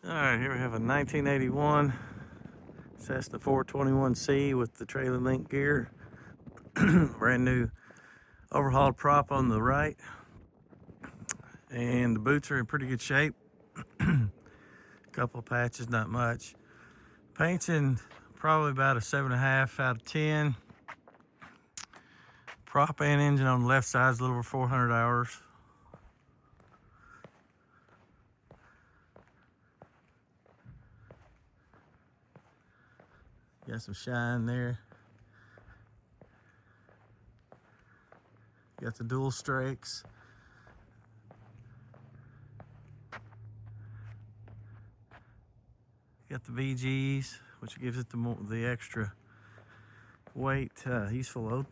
Alright, here we have a 1981 Cessna 421C with the trailer link gear. Brand new overhauled prop on the right. And the boots are in pretty good shape. Couple of patches, not much. Paint's in probably about a 7.5 out of 10. Prop and engine on the left side is a little over 400 hours. Got some shine there. Got the dual strakes. Got the VGs, which gives it the extra weight, useful load.